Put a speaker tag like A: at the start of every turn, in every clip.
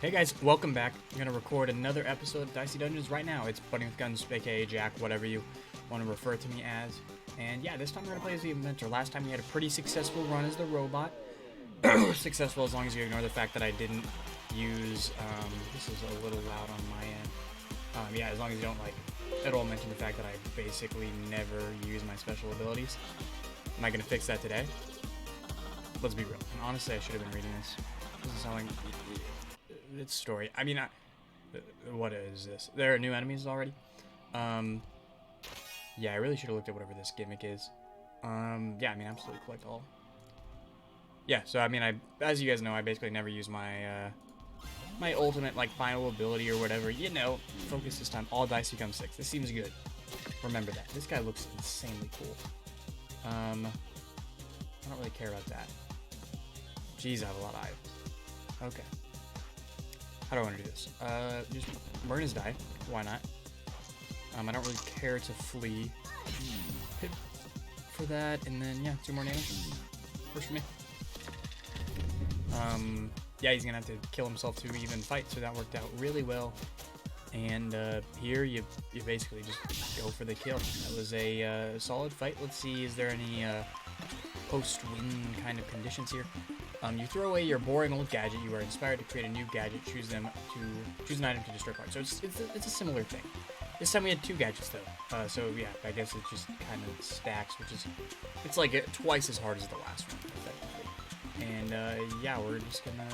A: Hey guys, welcome back. I'm gonna record another episode of Dicey Dungeons right now. It's Bunny with Guns, aka Jack, whatever you want to refer to me as. And yeah, this time we're gonna play as the Inventor. Last time we had a pretty successful run as the robot. Successful as long as you ignore the fact that I didn't use, this is a little loud on my end. Yeah, as long as you don't, like, at all mention the fact that I basically never use my special abilities. Am I gonna fix that today? Let's be real. And honestly, I should have been reading this. Doesn't sound like it's story. I mean, what is this? There are new enemies already. Yeah, I really should have looked at whatever this gimmick is. Yeah, I mean, absolutely collect all. Yeah, so I mean, as you guys know, I basically never use my my ultimate, like, final ability or whatever. You know, focus this time. All dice become 6. This seems good. Remember that. This guy looks insanely cool. I don't really care about that. Jeez, I have a lot of items. Okay. How do I want to do this? Just burn his die. Why not? I don't really care to flee. Hit for that, and then, yeah, 2 more damage. Works for me. Yeah, he's gonna have to kill himself to even fight, so that worked out really well. And here you basically just go for the kill. That was a solid fight. Let's see, is there any post-win kind of conditions here? You throw away your boring old gadget. You are inspired to create a new gadget. Choose an item to destroy parts. So it's a similar thing. This time we had 2 gadgets though. So yeah, I guess it just kind of stacks, which is it's like twice as hard as the last one, effectively. And yeah, we're just gonna.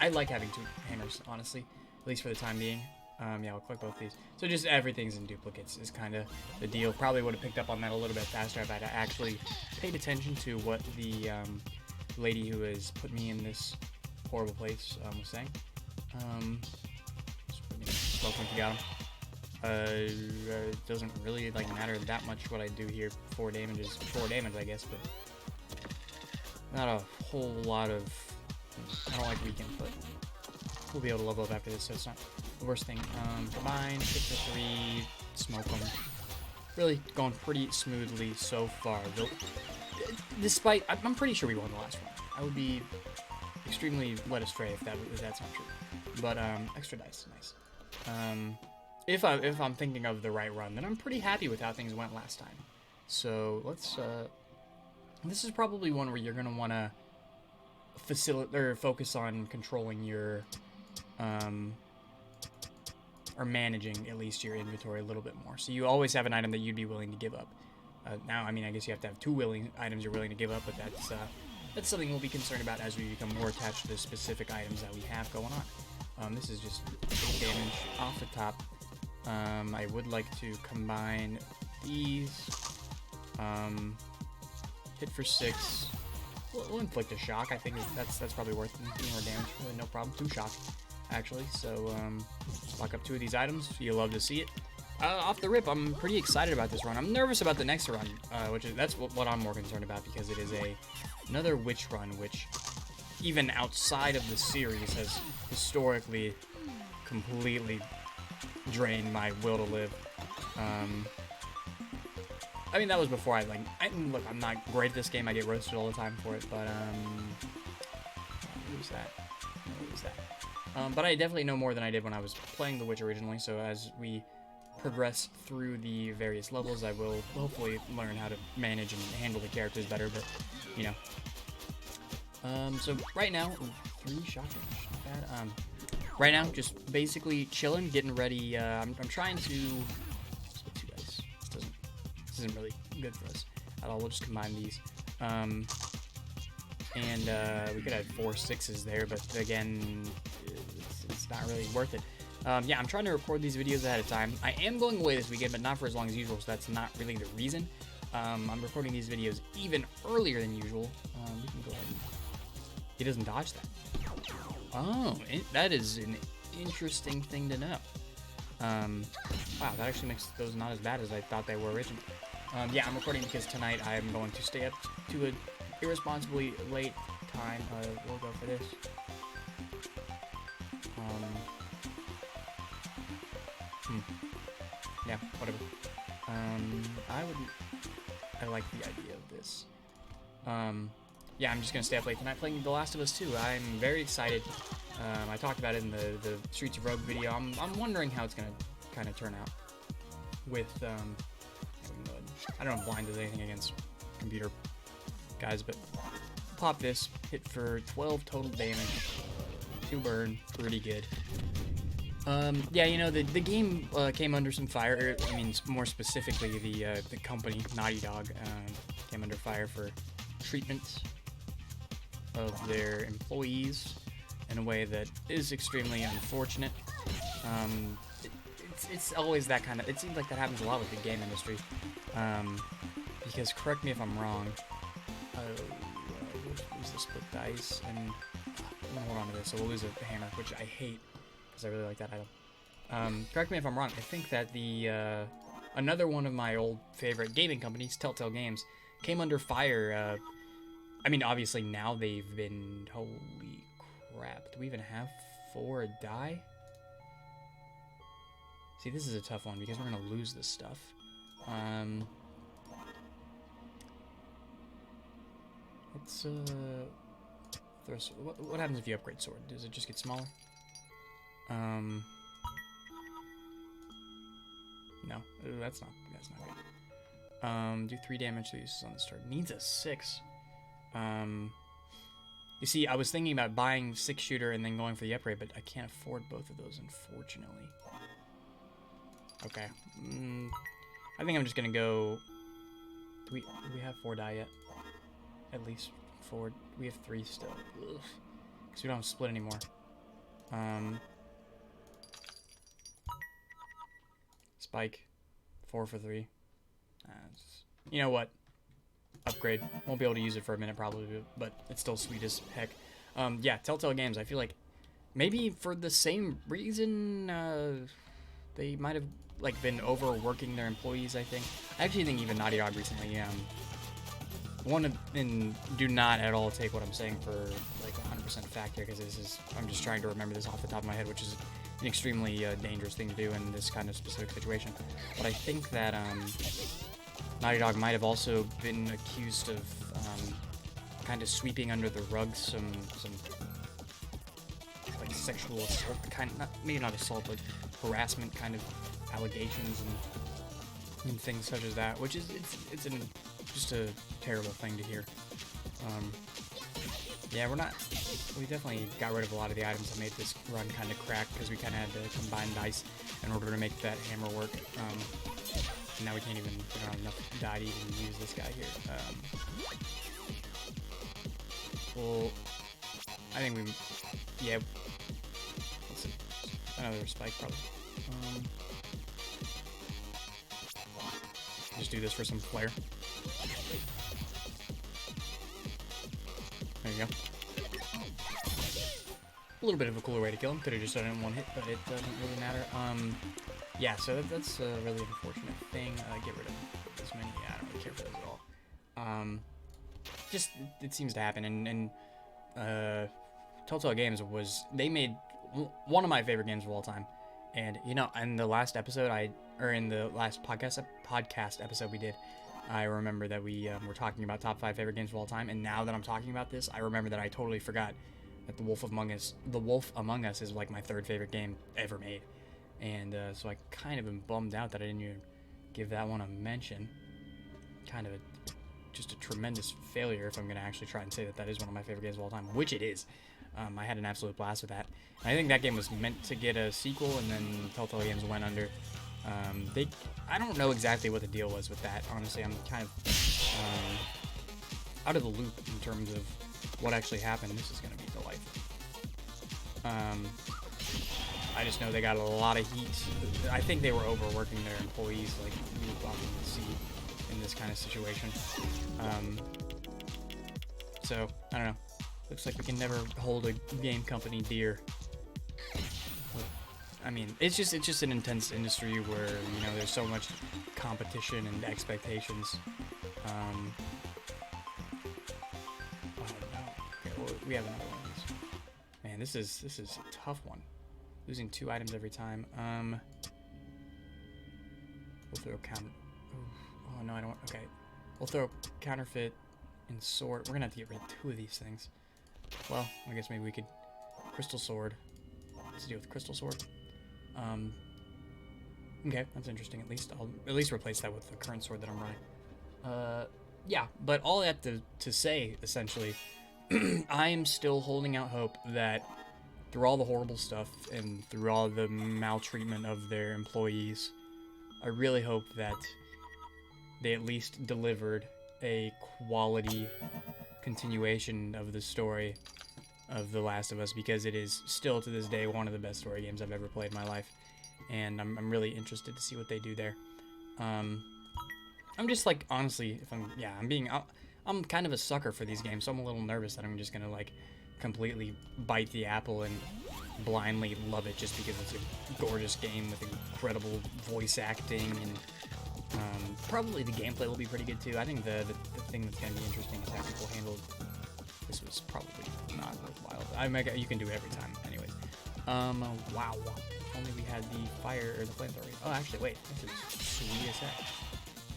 A: I like having 2 hammers, honestly, at least for the time being. Yeah, I'll collect both these. So just everything's in duplicates is kind of the deal. Probably would have picked up on that a little bit faster if I'd actually paid attention to what the lady who has put me in this horrible place was saying. Smoke once you got him. It doesn't really like matter that much what I do here. 4 damage is 4 damage, I guess, but not a whole lot of. I don't like weaken, but we'll be able to level up after this, so it's not the worst thing. Combine, hit for 3, smoke them. Really going pretty smoothly so far. Though, despite, I'm pretty sure we won the last one. I would be extremely led astray if that's not true. But extra dice, nice. If I'm thinking of the right run, then I'm pretty happy with how things went last time. So let's. This is probably one where you're gonna want to focus on controlling your or managing at least your inventory a little bit more. So you always have an item that you'd be willing to give up. Now, I mean, I guess you have to have 2 items you're willing to give up, but that's something we'll be concerned about as we become more attached to the specific items that we have going on. This is just damage off the top. I would like to combine these. Hit for 6. We'll inflict a shock. I think that's probably worth more damage. Really, no problem. 2 shock, actually. So lock up 2 of these items. You'll love to see it. Off the rip, I'm pretty excited about this run. I'm nervous about the next run, that's what I'm more concerned about, because it is another witch run, which even outside of the series has historically completely drained my will to live. I mean, that was before look, I'm not great at this game. I get roasted all the time for it, but, what was that? But I definitely know more than I did when I was playing The Witch originally, so as we progress through the various levels, I will hopefully learn how to manage and handle the characters better, but, you know. So right now, 3 shotguns, not bad. Right now, just basically chilling, getting ready. I'm trying to. Let's get 2 dice. This isn't really good for us at all. We'll just combine these. And we could have 4 6s there, but again, it's not really worth it. Yeah, I'm trying to record these videos ahead of time. I am going away this weekend, but not for as long as usual, so that's not really the reason. I'm recording these videos even earlier than usual. We can go ahead and. He doesn't dodge that. Oh, that is an interesting thing to know. Wow, that actually makes those not as bad as I thought they were originally. Yeah, I'm recording because tonight I am going to stay up to an irresponsibly late time. We'll go for this. Yeah, whatever. I like the idea of this. yeah, I'm just gonna stay up late tonight playing The Last of Us 2. I'm very excited. I talked about it in the Streets of Rogue video. I'm wondering how it's gonna kind of turn out with I don't know if blind does anything against computer guys, but pop this, hit for 12 total damage, 2 burn, pretty good. Yeah, you know, the game came under some fire. I mean, more specifically, the company, Naughty Dog, came under fire for treatment of their employees in a way that is extremely unfortunate. It's always that kind of... It seems like that happens a lot with the game industry. Because, correct me if I'm wrong, we'll lose the split dice, and I'm gonna hold on to this, so we'll lose a hammer, which I hate, because I really like that item. Correct me if I'm wrong, I think that the, another one of my old favorite gaming companies, Telltale Games, came under fire. I mean, obviously now they've been... Holy crap, do we even have 4 die? See, this is a tough one, because we're gonna lose this stuff. Let's, throw... What happens if you upgrade sword? Does it just get smaller? No, that's not good. Do 3 damage to these on the start. Needs a 6. You see, I was thinking about buying 6-shooter and then going for the upgrade, but I can't afford both of those, unfortunately. Okay. I think I'm just gonna go... Do we have 4 die yet? At least 4. We have 3 still. Because we don't have split anymore. Spike. 4 for 3. You know what? Upgrade. Won't be able to use it for a minute probably, but it's still sweet as heck. Yeah, Telltale Games, I feel like maybe for the same reason they might have like been overworking their employees, I think. I actually think even Naughty Dog recently, and do not at all take what I'm saying for like 100% fact here, because this is, I'm just trying to remember this off the top of my head, which is an extremely dangerous thing to do in this kind of specific situation. But I think that Naughty Dog might have also been accused of kind of sweeping under the rug some like sexual assault, maybe not assault, but harassment kind of allegations and things such as that, which is it's just a terrible thing to hear. Yeah, we definitely got rid of a lot of the items that made this run kind of crack, because we kind of had to combine dice in order to make that hammer work. And now we don't have enough die to even use this guy here. Well, I think yeah, let's see, another spike probably. Just do this for some flair. There you go. A little bit of a cooler way to kill him. Could have just done it in one hit, but it doesn't really matter. Yeah, so that's a really unfortunate thing. Get rid of this many. Yeah, I don't really care for those at all. Just, it seems to happen, and Telltale Games they made one of my favorite games of all time. And, you know, in the last episode, in the last podcast episode we did, I remember that we were talking about top 5 favorite games of all time, and now that I'm talking about this, I remember that I totally forgot that The Wolf Among Us is like my 3rd favorite game ever made. And so I kind of am bummed out that I didn't even give that one a mention. Kind of just a tremendous failure if I'm going to actually try and say that is one of my favorite games of all time, which it is. I had an absolute blast with that. And I think that game was meant to get a sequel, and then Telltale Games went under. I don't know exactly what the deal was with that. Honestly, I'm kind of out of the loop in terms of what actually happened. This is going to be delightful. I just know they got a lot of heat. I think they were overworking their employees, like you often see in this kind of situation. So, I don't know. Looks like we can never hold a game company dear. I mean, it's just an intense industry where, you know, there's so much competition and expectations. Oh no. Okay, well, we have another one of these. Man, this is a tough one. Losing 2 items every time. We'll throw counter. Oh no, I don't. Okay, we'll throw counterfeit and sword. We're gonna have to get rid of 2 of these things. Well, I guess maybe we could crystal sword. Let's deal with crystal sword. Okay, that's interesting. At least I'll at least replace that with the current sword that I'm running. Yeah, but all that to say, essentially, I am still holding out hope that through all the horrible stuff and through all the maltreatment of their employees, I really hope that they at least delivered a quality continuation of the story of The Last of Us, because it is still to this day one of the best story games I've ever played in my life, and I'm really interested to see what they do there. I'm just like, honestly, if I'm kind of a sucker for these games, so I'm a little nervous that I'm just gonna like completely bite the apple and blindly love it just because it's a gorgeous game with incredible voice acting, and probably the gameplay will be pretty good too. I think the thing that's gonna be interesting is how people handled this. Was probably not worthwhile. You can do it every time, anyways. Wow. If only we had the fire or the flamethrower. Oh, actually, wait. This is sweet as heck.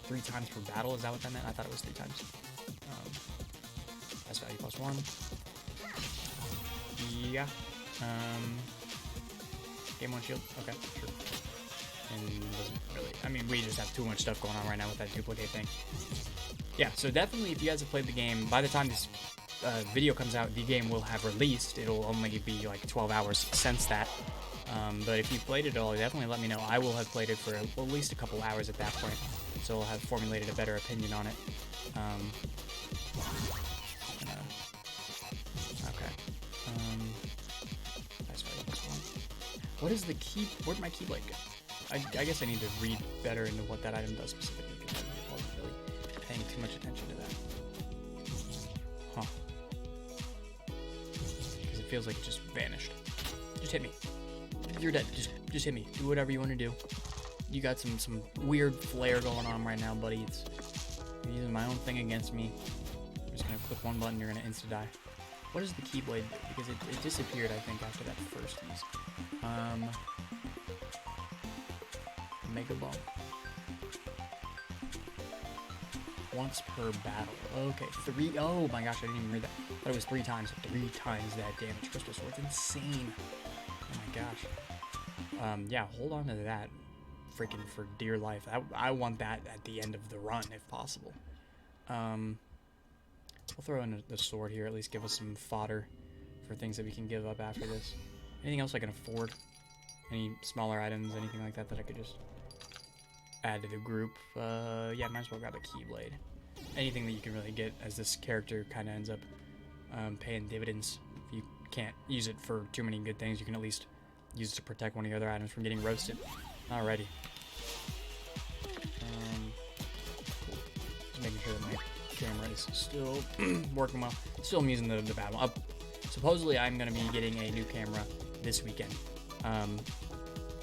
A: 3 times per battle, is that what that meant? I thought it was 3 times. Best value +1. Yeah. Game 1 shield. Okay, sure. And doesn't really. I mean, we just have too much stuff going on right now with that duplicate thing. Yeah, so definitely, if you guys have played the game, by the time this video comes out, the game will have released. It'll only be like 12 hours since that. But if you played it at all, definitely let me know. I will have played it for at least a couple hours at that point, so I'll have formulated a better opinion on it. Okay. Nice value +1. What is the key? Where'd my keyblade go? I guess I need to read better into what that item does specifically, because I wasn't really paying too much attention to that. Huh. Because it feels like it just vanished. Just hit me. You're dead. Just hit me. Do whatever you want to do. You got some weird flare going on right now, buddy. You're using my own thing against me. I'm just gonna click one button. You're gonna insta die. What does the keyblade do? Because it disappeared, I think, after that first use. Mega bomb. Once per battle. Okay, 3. Oh my gosh, I didn't even read that. I thought it was 3 times. 3 times that damage. Crystal sword's insane. Oh my gosh. Yeah, hold on to that freaking for dear life. I want that at the end of the run if possible. We'll throw in the sword here, at least give us some fodder for things that we can give up after this. Anything else I can afford? Any smaller items, anything like that that I could just add to the group? Yeah, might as well grab a keyblade. Anything that you can really get, as this character kind of ends up paying dividends. If you can't use it for too many good things, you can at least use it to protect one of your other items from getting roasted. Alrighty. Cool. Just making sure that my camera is still working well. Still I'm using the bad one. Supposedly I'm going to be getting a new camera this weekend.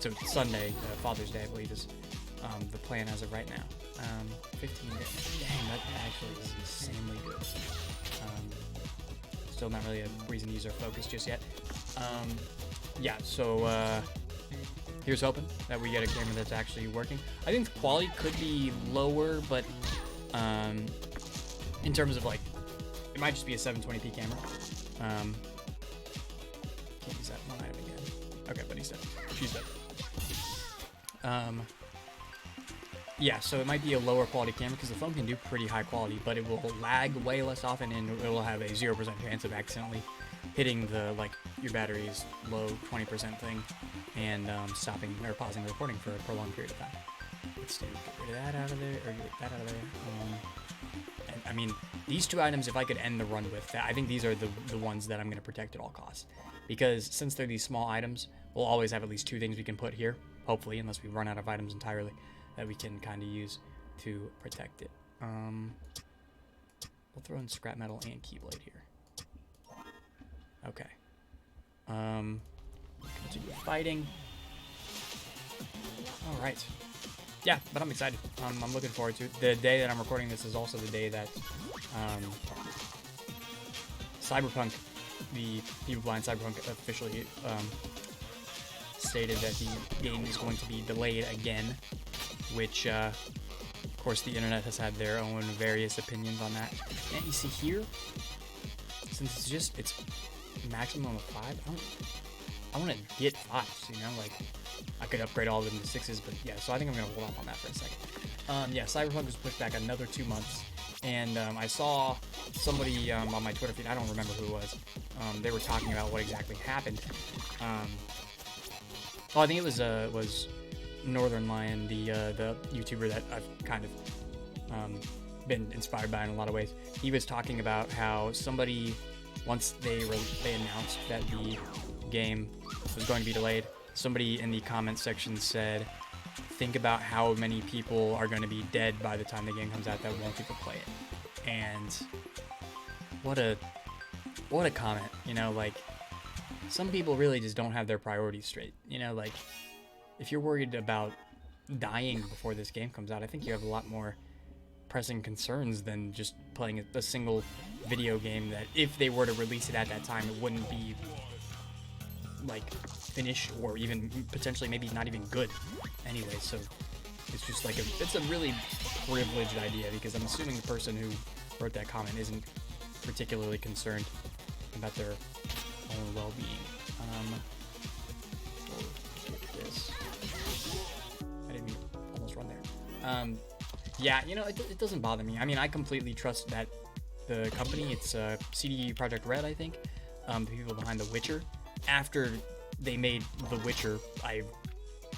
A: So Sunday, Father's Day, I believe, is the plan as of right now. 15 days. Dang, that actually is insanely good. Still not really a reason to use our focus just yet. Yeah, so here's hoping that we get a camera that's actually working. I think the quality could be lower, but in terms of like, it might just be a 720p camera. Can't use that one item again. Okay, but he's dead. She's dead. Yeah, so it might be a lower quality camera because the phone can do pretty high quality, but it will lag way less often, and it will have a 0% chance of accidentally hitting the, like, your battery's low 20% thing and stopping or pausing the recording for a prolonged period of time. Let's do, get rid of that out of there, or get that out of there. And, I mean, these 2 items, if I could end the run with, I think these are the ones that I'm going to protect at all costs. Because since they're these small items, we'll always have at least 2 things we can put here, hopefully, unless we run out of items entirely, that we can kind of use to protect it. We'll throw in scrap metal and keyblade here. Okay. Continue fighting. All right. Yeah, but I'm excited. I'm looking forward to it. The day that I'm recording this is also the day that Cyberpunk, the people behind Cyberpunk, officially stated that the game is going to be delayed again, which course, the internet has had their own various opinions on that. And you see here, since it's maximum of 5, I want to get 5s, you know, like, I could upgrade all of them to 6s, but yeah, so I think I'm going to hold off on that for a second. Yeah, Cyberpunk was pushed back another 2 months, and I saw somebody on my Twitter feed, I don't remember who it was, they were talking about what exactly happened. I think it was Northern Lion, the YouTuber that I've kind of been inspired by in a lot of ways. He was talking about how somebody, once they announced that the game was going to be delayed, somebody in the comment section said, think about how many people are going to be dead by the time the game comes out that won't get to play it. And what a comment, you know, like, some people really just don't have their priorities straight, you know, like, if you're worried about dying before this game comes out, I think you have a lot more pressing concerns than just playing a single video game that, if they were to release it at that time, it wouldn't be, like, finished or even potentially maybe not even good anyway. So it's just like it's a really privileged idea, because I'm assuming the person who wrote that comment isn't particularly concerned about their own well-being. This. I didn't almost run there. Yeah, you know, it doesn't bother me. I mean, I completely trust that the company, it's CD Projekt Red, I think, the people behind The Witcher. After they made The Witcher, I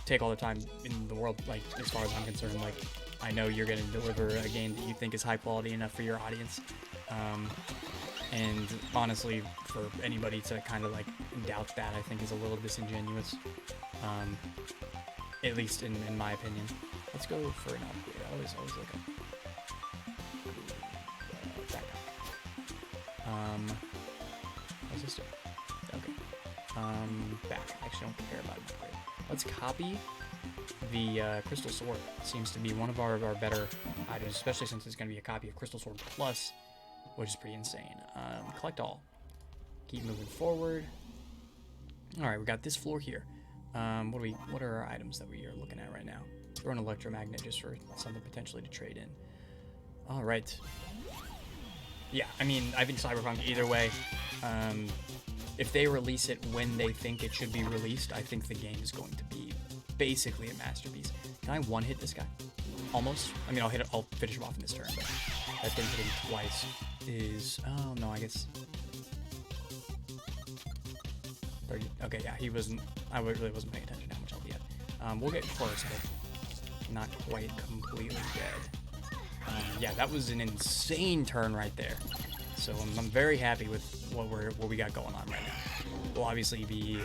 A: take all the time in the world, like, as far as I'm concerned, like, I know you're going to deliver a game that you think is high quality enough for your audience. And honestly, for anybody to kind of, like, doubt that, I think is a little disingenuous, at least in my opinion. Let's go for an upgrade. I always like a back. What's this do? Okay. Back. I actually don't care about an upgrade. Let's copy the Crystal Sword. It seems to be one of our better items, especially since it's going to be a copy of Crystal Sword Plus, which is pretty insane. Collect all. Keep moving forward. All right, we got this floor here. What are our items that we are looking at right now? Throw an electromagnet just for something potentially to trade in. All right. Yeah, I mean, I think Cyberpunk either way. If they release it when they think it should be released, I think the game is going to be basically a masterpiece. Can I one-hit this guy? Almost. I mean, I'll finish him off in this turn, but that thing hitting twice is... Oh, no, I guess... 30. Okay, yeah, he wasn't... I really wasn't paying attention to how much health he had. We'll get close, but not quite completely dead. Yeah, that was an insane turn right there. So I'm very happy with what we got going on right now. Will obviously be...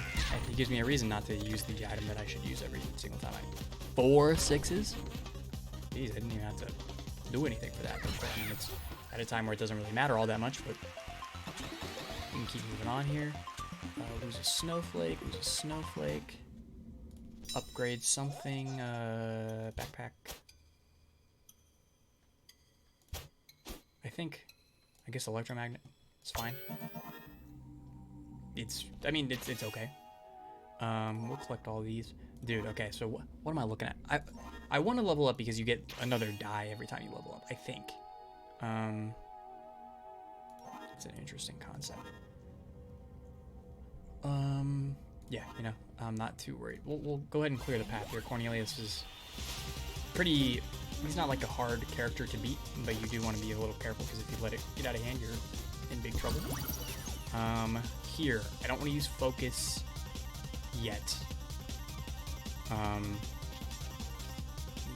A: It gives me a reason not to use the item that I should use every single time. 4 6s? Jeez, I didn't even have to do anything for that. But, I mean, it's at a time where it doesn't really matter all that much, but we can keep moving on here. Lose a snowflake, upgrade something, backpack. I guess electromagnet, it's fine. It's okay. We'll collect all these. Dude, okay, so what am I looking at? I want to level up because you get another die every time you level up, I think. It's an interesting concept. Yeah, you know, I'm not too worried. We'll go ahead and clear the path here. Cornelius is pretty... He's not like a hard character to beat, but you do want to be a little careful, because if you let it get out of hand, you're in big trouble. Here, I don't want to use focus yet. Needs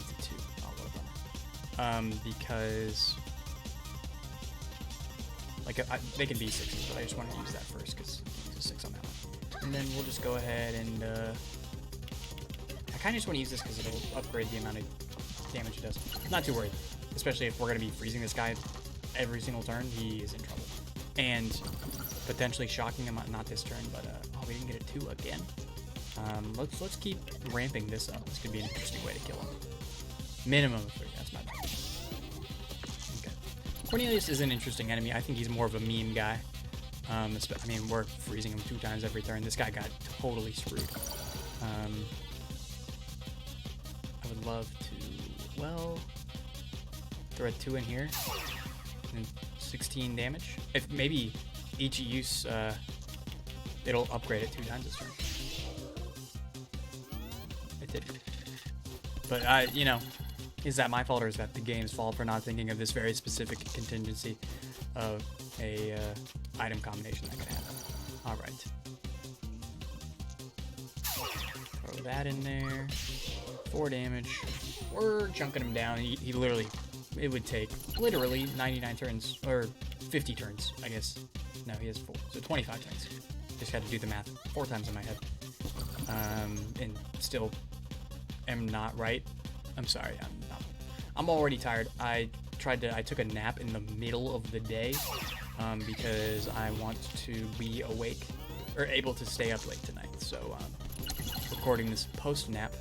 A: a 2. Oh, what a bummer. Because... Like, they can be 6s, but I just want to use that first, because it's a 6 on that one. And then we'll just go ahead and, I kind of just want to use this because it'll upgrade the amount of damage it does. Not too worried, especially if we're going to be freezing this guy every single turn. He is in trouble. And potentially shocking him, not this turn, but, oh, we didn't get a 2 again. Let's keep ramping this up. This could be an interesting way to kill him. Minimum of 3, that's my bad. Okay. Cornelius is an interesting enemy. I think he's more of a meme guy. I mean, we're freezing him 2 times every turn. This guy got totally screwed. I would love to... Well... Throw a 2 in here. And 16 damage. If maybe each use, it'll upgrade it 2 times this turn. It did. But, you know, is that my fault or is that the game's fault for not thinking of this very specific contingency of a item combination that could happen? All right. Throw that in there. 4 damage. We're chunking him down. He literally, it would take literally 99 turns, or 50 turns, I guess. No, he has 4, so 25 turns. Just had to do the math 4 times in my head. And still am not right. I'm sorry, I'm already tired. I took a nap in the middle of the day because I want to be awake or able to stay up late tonight. So recording this post-nap,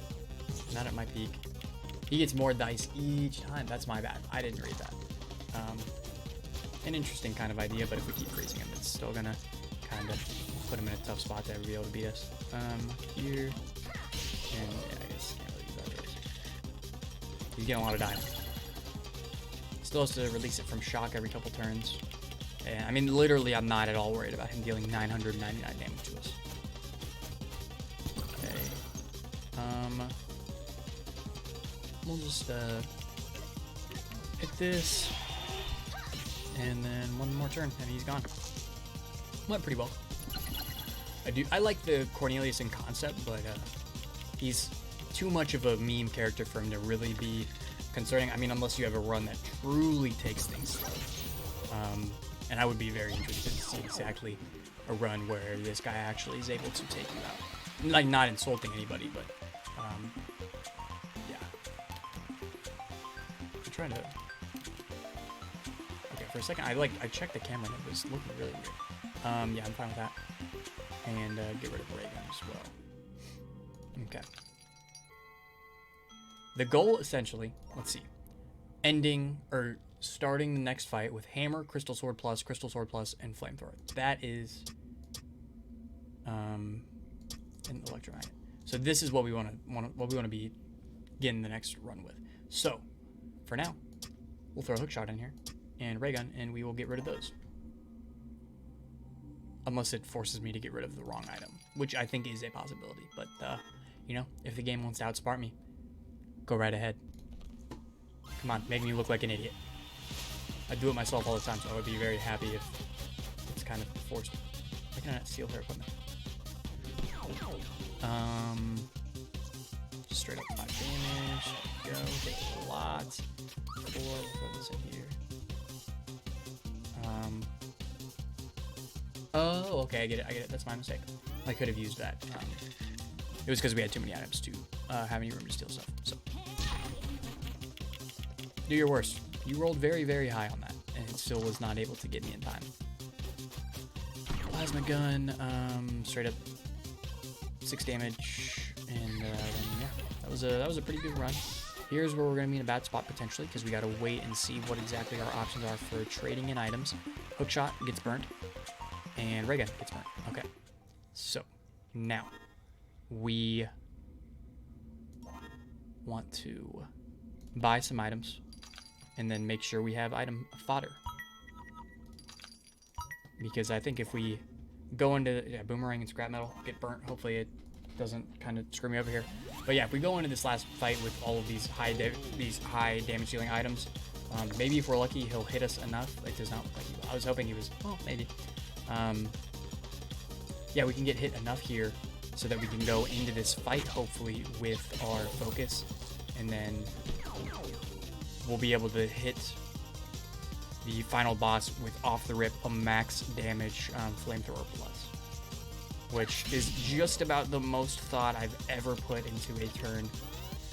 A: not at my peak. He gets more dice each time. That's my bad. I didn't read that. An interesting kind of idea, but if we keep freezing him, it's still gonna kind of put him in a tough spot to ever be able to beat us. Here, and yeah, I guess can't really use that choice. He's getting a lot of dying. Still has to release it from shock every couple turns. And, I mean, literally, I'm not at all worried about him dealing 999 damage to us. Okay. We'll just hit this, and then 1 more turn, and he's gone. Went pretty well. I like the Cornelius in concept, but he's too much of a meme character for him to really be concerning. I mean, unless you have a run that truly takes things slow. And I would be very interested to see exactly a run where this guy actually is able to take you out. Like, not insulting anybody, but yeah. I'm trying to. Okay, for a second, I checked the camera and it was looking really weird. Yeah, I'm fine with that. And get rid of ray gun as well. Okay. The goal, essentially, let's see, ending or starting the next fight with Hammer, Crystal Sword Plus, and Flamethrower. That is, an Electromagnet. So this is what we want to be getting the next run with. So, for now, we'll throw a Hookshot in here and Ray Gun, and we will get rid of those. Unless it forces me to get rid of the wrong item, which I think is a possibility. But, you know, if the game wants to outsmart me, go right ahead. Come on, make me look like an idiot. I do it myself all the time, so I would be very happy if it's kind of forced. Why can I not steal her equipment? Just straight up 5 damage. There we go. Take a lot. 4. We'll throw this in here. Oh, okay, I get it. That's my mistake. I could have used that. It was because we had too many items to have any room to steal stuff. So, do your worst. You rolled very, very high on that, and it still was not able to get me in time. Plasma gun, straight up 6 damage, and then, yeah, that was a pretty good run. Here's where we're gonna be in a bad spot potentially, because we gotta wait and see what exactly our options are for trading in items. Hookshot gets burnt, and Ray Gun gets burnt. Okay, so now we want to buy some items and then make sure we have item fodder, because I think if we go into boomerang and scrap metal get burnt, hopefully it doesn't kind of screw me over here. But yeah, if we go into this last fight with all of these high damage dealing items, maybe if we're lucky he'll hit us enough. It does not look like he will. I was hoping he was. Well, maybe. Yeah, we can get hit enough here so that we can go into this fight hopefully with our focus, and then we'll be able to hit the final boss with off the rip a max damage Flamethrower Plus, which is just about the most thought I've ever put into a turn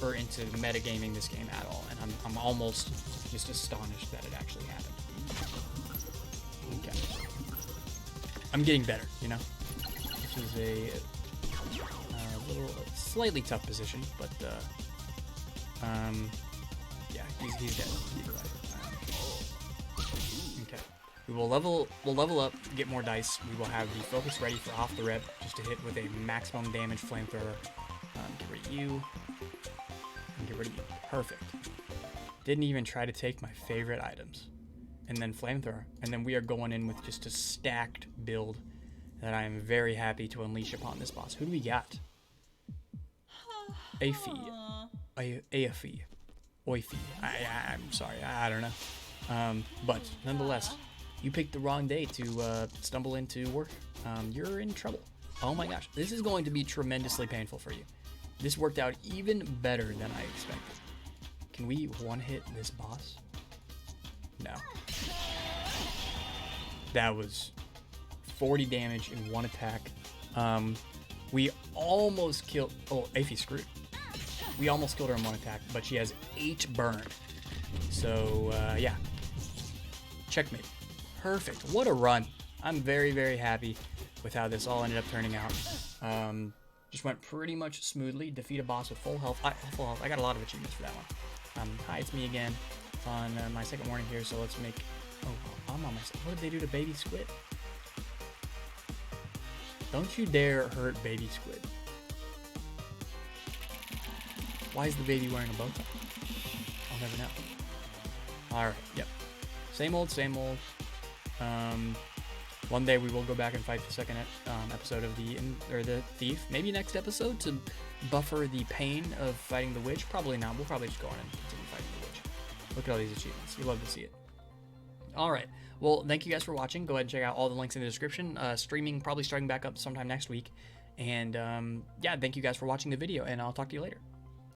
A: or into metagaming this game at all, and I'm almost just astonished that it actually happened. Okay, I'm getting better, you know. This is a slightly tough position, but yeah, he's dead. Either way. Okay, we'll level up, get more dice. We will have the focus ready for off the rip, just to hit with a maximum damage Flamethrower. Get rid of you, and get rid of you. Perfect. Didn't even try to take my favorite items. And then flamethrower. And then we are going in with just a stacked build that I am very happy to unleash upon this boss. Who do we got? Aoife. I'm sorry, I don't know. But nonetheless, you picked the wrong day to stumble into work. You're in trouble. Oh my gosh, this is going to be tremendously painful for you. This worked out even better than I expected. Can we one-hit this boss? No. That was 40 damage in one attack. We almost killed... Oh, Aoife's screwed. We almost killed her in one attack, but she has 8 burn. So, yeah. Checkmate. Perfect. What a run. I'm very, very happy with how this all ended up turning out. Just went pretty much smoothly. Defeat a boss with full health. I got a lot of achievements for that one. Hi, it's me again on my second warning here, so let's make... Oh, I'm on my... What did they do to Baby Squid? Don't you dare hurt Baby Squid. Why is the baby wearing a bow tie? I'll never know. Alright, yep. Same old, same old. One day we will go back and fight the second episode of the Thief. Maybe next episode to buffer the pain of fighting the witch. Probably not. We'll probably just go on and continue fighting the witch. Look at all these achievements. You love to see it. Alright. Well, thank you guys for watching. Go ahead and check out all the links in the description. Streaming, probably starting back up sometime next week. And yeah, thank you guys for watching the video, and I'll talk to you later.